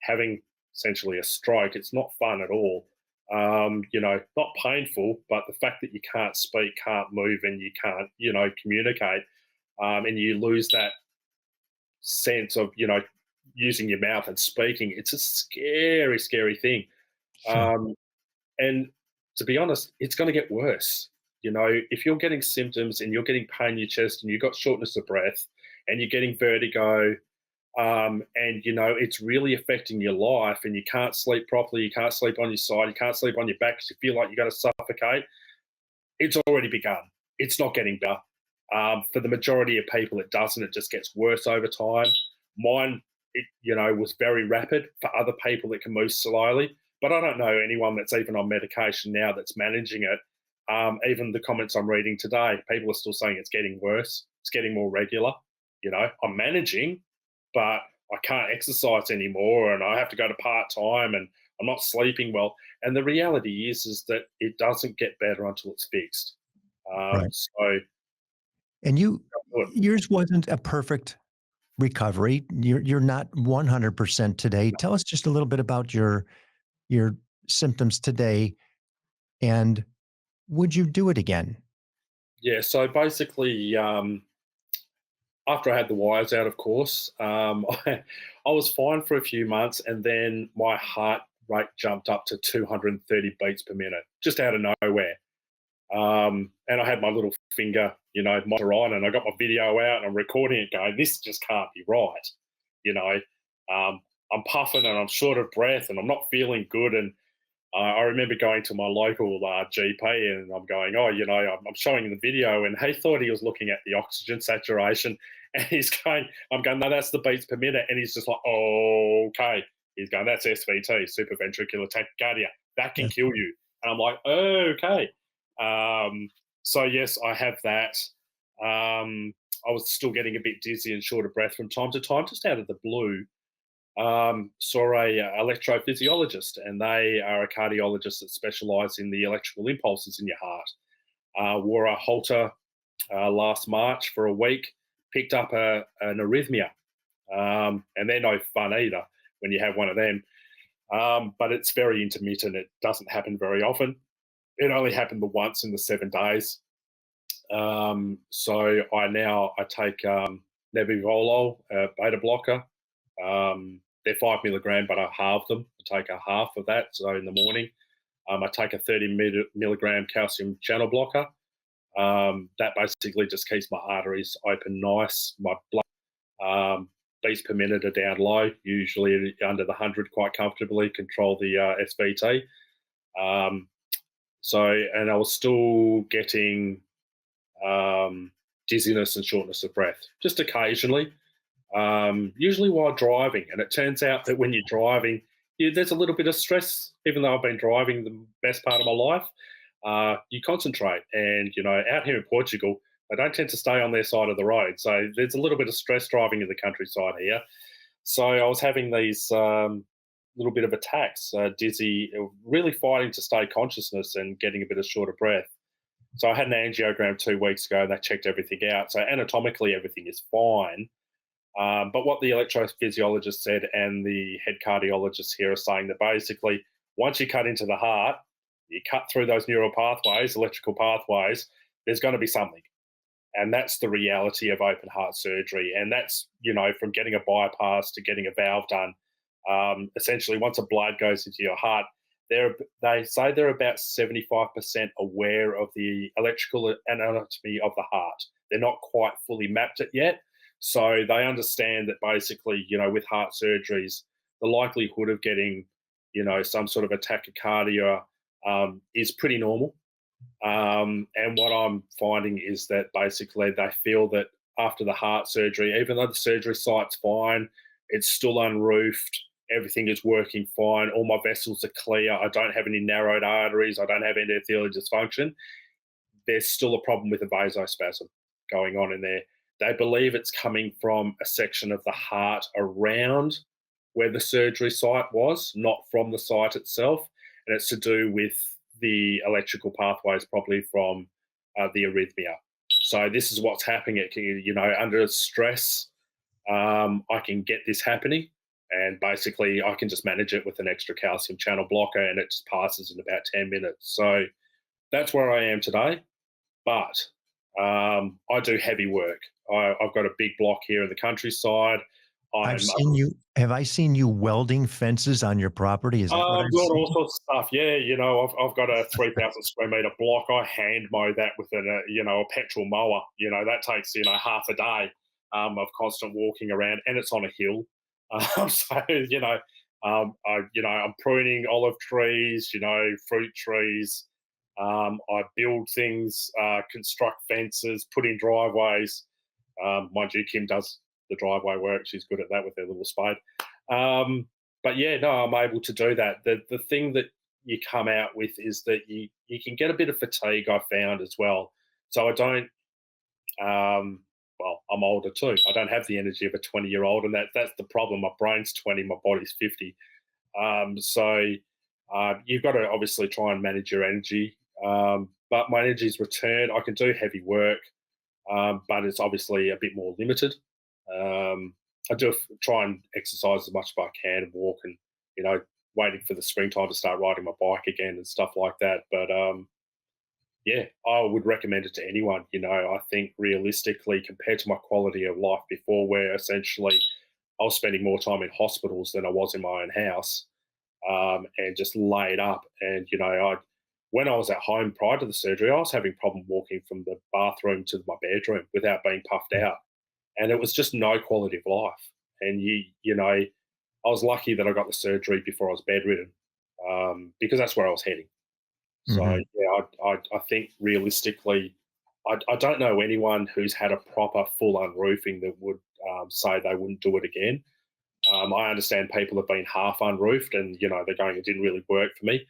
having essentially a stroke, it's not fun at all. Not painful, but the fact that you can't speak, can't move, and you can't, communicate, and you lose that sense of, using your mouth and speaking, it's a scary, scary thing. sure. Um, and to be honest, it's going to get worse. If you're getting symptoms and you're getting pain in your chest and you've got shortness of breath and you're getting vertigo, and it's really affecting your life, and you can't sleep properly, you can't sleep on your side, you can't sleep on your back because you feel like you're going to suffocate. It's already begun. It's not getting better. For the majority of people it doesn't, it just gets worse over time. Mine, was very rapid. For other people it can move slowly, but I don't know anyone that's even on medication now that's managing it. Even the comments I'm reading today, people are still saying it's getting worse, it's getting more regular. I'm managing, but I can't exercise anymore, and I have to go to part time, and I'm not sleeping well. And the reality is that it doesn't get better until it's fixed. Right. So And good. yours wasn't a perfect recovery. You're not 100% today. Tell us just a little bit about your symptoms today, and would you do it again? Yeah. So basically, after I had the wires out, of course, I was fine for a few months, and then my heart rate jumped up to 230 beats per minute, just out of nowhere. And I had my little finger, monitor on, and I got my video out and I'm recording it going, this just can't be right. You know, I'm puffing and I'm short of breath and I'm not feeling good. And I remember going to my local GP and I'm going, I'm showing him the video, and he thought he was looking at the oxygen saturation. And I'm going, no, that's the beats per minute. And he's just like, oh, okay. He's going, that's SVT, supraventricular tachycardia. That can kill you. And I'm like, oh, okay. So yes, I have that. I was still getting a bit dizzy and short of breath from time to time, just out of the blue. Saw a electrophysiologist, and they are a cardiologist that specialise in the electrical impulses in your heart. Wore a halter last March for a week, picked up an arrhythmia, and they're no fun either when you have one of them. But it's very intermittent. It doesn't happen very often. It only happened the once in the 7 days. So I take nebivolol, beta blocker. They're 5 milligram, but I halve them. I take a half of that. So in the morning, I take a 30 milligram calcium channel blocker. That basically just keeps my arteries open nice. My blood beats per minute are down low, usually under the 100 quite comfortably, control the SVT. And I was still getting dizziness and shortness of breath, just occasionally, usually while driving. And it turns out that when you're driving, there's a little bit of stress, even though I've been driving the best part of my life. You concentrate. And, out here in Portugal, they don't tend to stay on their side of the road. So there's a little bit of stress driving in the countryside here. So I was having these little bit of attacks, dizzy, really fighting to stay consciousness and getting a bit of short of breath. So I had an angiogram 2 weeks ago, and they checked everything out. So anatomically, everything is fine. But what the electrophysiologist said and the head cardiologist here are saying that basically once you cut into the heart, you cut through those neural pathways, electrical pathways, there's going to be something. And that's the reality of open heart surgery. And that's, from getting a bypass to getting a valve done. Essentially, once a blood goes into your heart, they say they're about 75% aware of the electrical anatomy of the heart. They're not quite fully mapped it yet. So they understand that basically, with heart surgeries, the likelihood of getting, some sort of a tachycardia is pretty normal. And what I'm finding is that basically they feel that after the heart surgery, even though the surgery site's fine, it's still unroofed, everything is working fine, all my vessels are clear, I don't have any narrowed arteries, I don't have endothelial dysfunction, there's still a problem with a vasospasm going on in there. They believe it's coming from a section of the heart around where the surgery site was, not from the site itself. And it's to do with the electrical pathways, probably from the arrhythmia. So this is what's happening. It can, under stress, I can get this happening. And basically, I can just manage it with an extra calcium channel blocker, and it just passes in about 10 minutes. So that's where I am today. But I do heavy work. I've got a big block here in the countryside. Have I seen you welding fences on your property? Is that what I've seen? All sorts of stuff. Yeah, I've got a 3,000 square meter block. I hand mow that with a petrol mower. That takes half a day of constant walking around, and it's on a hill. I'm pruning olive trees, fruit trees. I build things, construct fences, put in driveways. Mind you, Kim does the driveway work. She's good at that with her little spade. But yeah, no, I'm able to do that. The thing that you come out with is that you can get a bit of fatigue, I found as well. So I don't, I'm older too. I don't have the energy of a 20-year-old, and that's the problem. My brain's 20, my body's 50. You've got to obviously try and manage your energy. But my energy's returned. I can do heavy work, but it's obviously a bit more limited. I do try and exercise as much as I can and walk, and waiting for the springtime to start riding my bike again and stuff like that. But Yeah, I would recommend it to anyone. I think realistically, compared to my quality of life before, where essentially I was spending more time in hospitals than I was in my own house, and just laid up. And when I was at home prior to the surgery, I was having problem walking from the bathroom to my bedroom without being puffed out, and it was just no quality of life. And I was lucky that I got the surgery before I was bedridden, because that's where I was heading. So Hmm. yeah, I think realistically, I don't know anyone who's had a proper full unroofing that would say they wouldn't do it again. I understand people have been half unroofed and they're going, it didn't really work for me.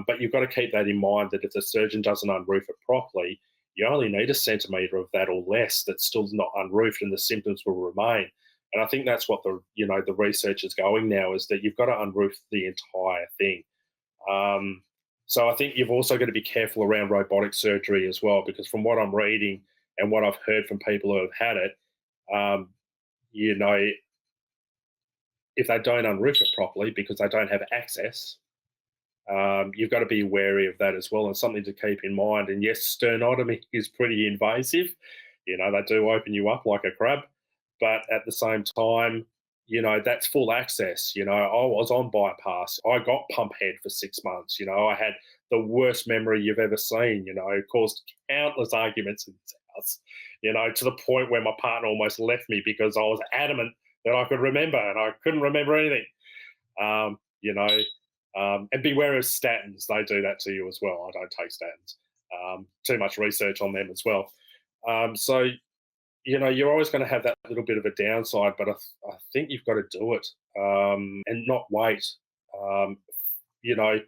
But you've got to keep that in mind that if the surgeon doesn't unroof it properly, you only need a centimetre of that or less that's still not unroofed and the symptoms will remain. And I think that's what the research is going now, is that you've got to unroof the entire thing. Um, so I think you've also got to be careful around robotic surgery as well, because from what I'm reading and what I've heard from people who have had it, um, you know, if they don't unroof it properly because they don't have access, you've got to be wary of that as well, and something to keep in mind. And yes, sternotomy is pretty invasive. They do open you up like a crab, but at the same time, that's full access. I was on bypass. I got pump head for 6 months. I had the worst memory you've ever seen. It caused countless arguments in this house. To the point where my partner almost left me because I was adamant that I could remember, and I couldn't remember anything. Um, you know, and beware of statins; they do that to you as well. I don't take statins. Too much research on them as well. So you're always going to have that little bit of a downside, but I think you've got to do it, and not wait. Um, you know,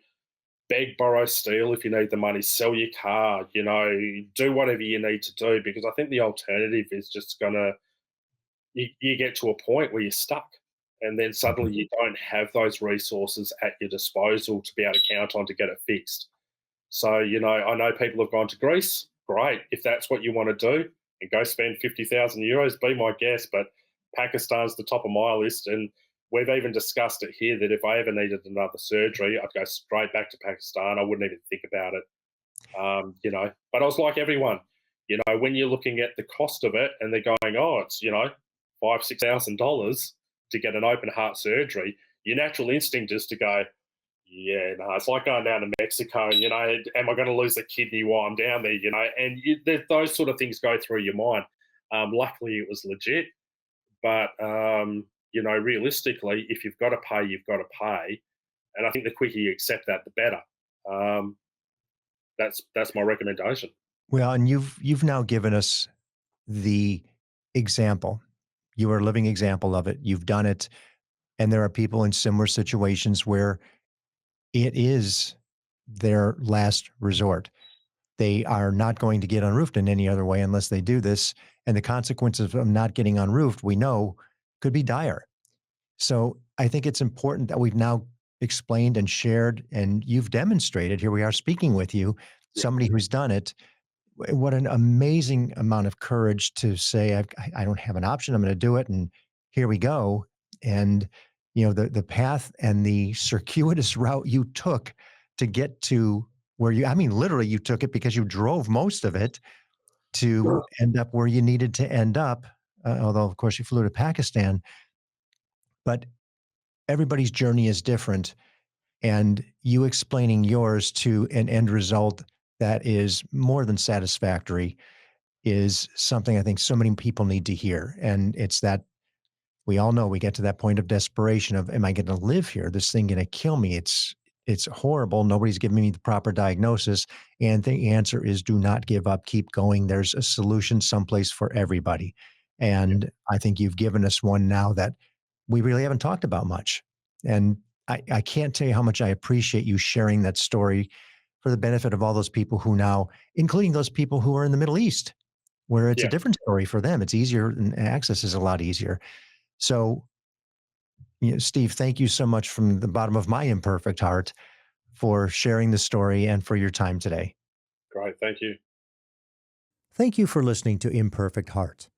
beg, borrow, steal if you need the money. Sell your car. Do whatever you need to do, because I think the alternative is just going to you get to a point where you're stuck, and then suddenly you don't have those resources at your disposal to be able to count on to get it fixed. So I know people have gone to Greece. Great, if that's what you want to do, and go spend 50,000 euros, be my guest. But Pakistan's the top of my list, and we've even discussed it here that if I ever needed another surgery, I'd go straight back to Pakistan. I wouldn't even think about it. But I was like everyone, when you're looking at the cost of it and they're going, oh, it's, $5,000-6,000 to get an open heart surgery, your natural instinct is to go, yeah, no, it's like going down to Mexico and, am I going to lose a kidney while I'm down there, and those sort of things go through your mind. Luckily, it was legit, but, realistically, if you've got to pay, you've got to pay. And I think the quicker you accept that, the better. Um, that's my recommendation. Well, and you've now given us the example. You are a living example of it. You've done it, and there are people in similar situations where it is their last resort. They are not going to get unroofed in any other way unless they do this, and the consequences of not getting unroofed, we know, could be dire. So I think it's important that we've now explained and shared, and you've demonstrated. Here we are speaking with you, Yeah, somebody who's done it. What an amazing amount of courage to say, I don't have an option. I'm going to do it. And here we go. And, the path and the circuitous route you took to get to where I mean, literally you took it because you drove most of it to end up where you needed to end up. Although of course you flew to Pakistan, but everybody's journey is different. And you explaining yours to an end result that is more than satisfactory is something I think so many people need to hear. And it's that we all know we get to that point of desperation of, am I going to live here? This thing going to kill me? It's horrible. Nobody's giving me the proper diagnosis. And the answer is do not give up, keep going. There's a solution someplace for everybody. yeah, And I think you've given us one now that we really haven't talked about much. And I can't tell you how much I appreciate you sharing that story for the benefit of all those people who now, including those people who are in the Middle East, where it's a yeah. different story for them. It's easier and access is a lot easier. So, Steve, thank you so much from the bottom of my imperfect heart for sharing the story and for your time today. Great, thank you. Thank you for listening to Imperfect Heart.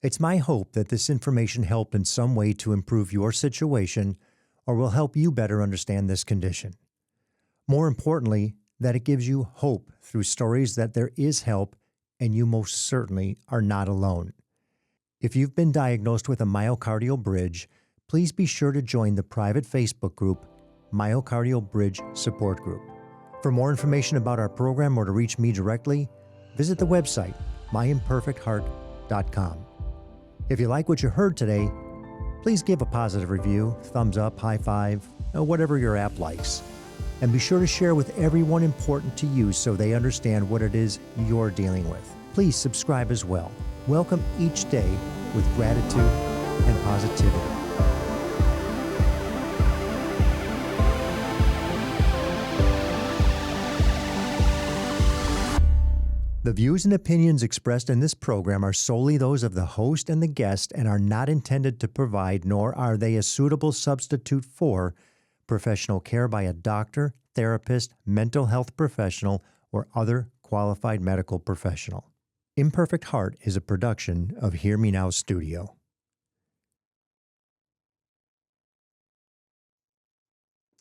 It's my hope that this information helped in some way to improve your situation or will help you better understand this condition. More importantly, that it gives you hope through stories that there is help and you most certainly are not alone. If you've been diagnosed with a myocardial bridge, please be sure to join the private Facebook group, Myocardial Bridge Support Group. For more information about our program or to reach me directly, visit the website, myimperfectheart.com. If you like what you heard today, please give a positive review, thumbs up, high five, or whatever your app likes. And be sure to share with everyone important to you so they understand what it is you're dealing with. Please subscribe as well. Welcome each day with gratitude and positivity. The views and opinions expressed in this program are solely those of the host and the guest and are not intended to provide, nor are they a suitable substitute for, professional care by a doctor, therapist, mental health professional, or other qualified medical professional. Imperfect Heart is a production of Hear Me Now Studio.